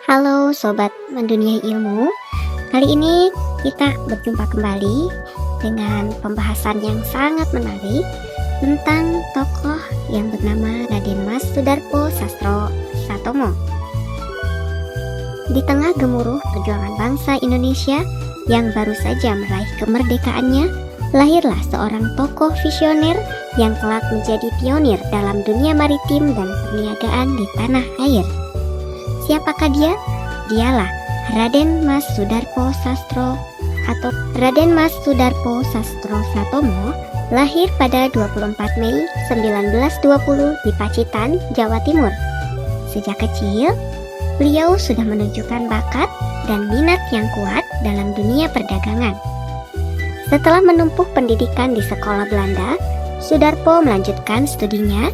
Halo Sobat Mendunia Ilmu. Kali ini kita berjumpa kembali dengan pembahasan yang sangat menarik tentang tokoh yang bernama Raden Mas Sudarpo Sastro Satomo. Di tengah gemuruh perjuangan bangsa Indonesia yang baru saja meraih kemerdekaannya, lahirlah seorang tokoh visioner yang kelak menjadi pionir dalam dunia maritim dan perniagaan di tanah air. Siapakah dia? Dialah Raden Mas Sudarpo Sastro atau Raden Mas Sudarpo Sastro Satomo, lahir pada 24 Mei 1920 di Pacitan, Jawa Timur. Sejak kecil, beliau sudah menunjukkan bakat dan minat yang kuat dalam dunia perdagangan. Setelah menempuh pendidikan di sekolah Belanda, Sudarpo melanjutkan studinya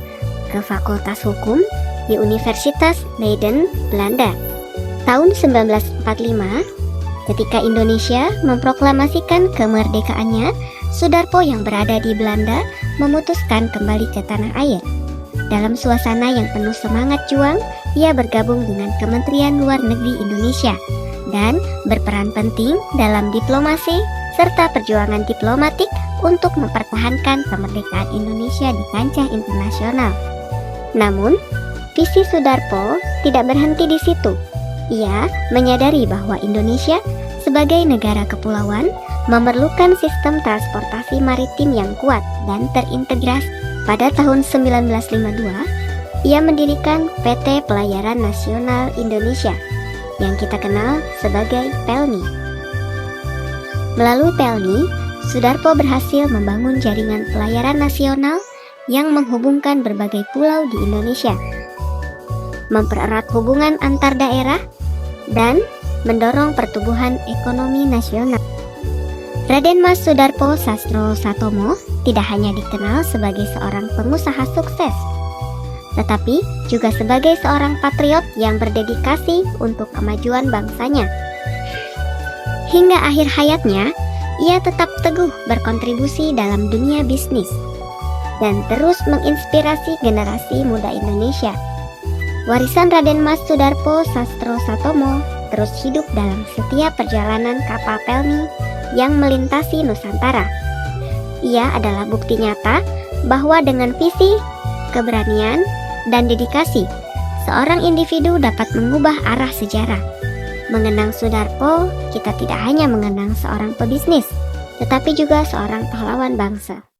ke Fakultas Hukum di Universitas Leiden, Belanda. Tahun 1945, ketika Indonesia memproklamasikan kemerdekaannya, Sudarpo yang berada di Belanda memutuskan kembali ke tanah air. Dalam suasana yang penuh semangat juang, ia bergabung dengan Kementerian Luar Negeri Indonesia dan berperan penting dalam diplomasi serta perjuangan diplomatik untuk mempertahankan kemerdekaan Indonesia di kancah internasional. Namun, visi Sudarpo tidak berhenti di situ. Ia menyadari bahwa Indonesia sebagai negara kepulauan memerlukan sistem transportasi maritim yang kuat dan terintegrasi. Pada tahun 1952, ia mendirikan PT Pelayaran Nasional Indonesia yang kita kenal sebagai PELNI. Melalui PELNI, Sudarpo berhasil membangun jaringan pelayaran nasional yang menghubungkan berbagai pulau di Indonesia, mempererat hubungan antar daerah, dan mendorong pertumbuhan ekonomi nasional. Raden Mas Sudarpo Sastro Satomo tidak hanya dikenal sebagai seorang pengusaha sukses, tetapi juga sebagai seorang patriot yang berdedikasi untuk kemajuan bangsanya. Hingga akhir hayatnya, ia tetap teguh berkontribusi dalam dunia bisnis dan terus menginspirasi generasi muda Indonesia. Warisan Raden Mas Sudarpo Sastro Satomo terus hidup dalam setiap perjalanan kapal PELNI yang melintasi Nusantara. Ia adalah bukti nyata bahwa dengan visi, keberanian, dan dedikasi, seorang individu dapat mengubah arah sejarah. Mengenang Sudarpo, kita tidak hanya mengenang seorang pebisnis, tetapi juga seorang pahlawan bangsa.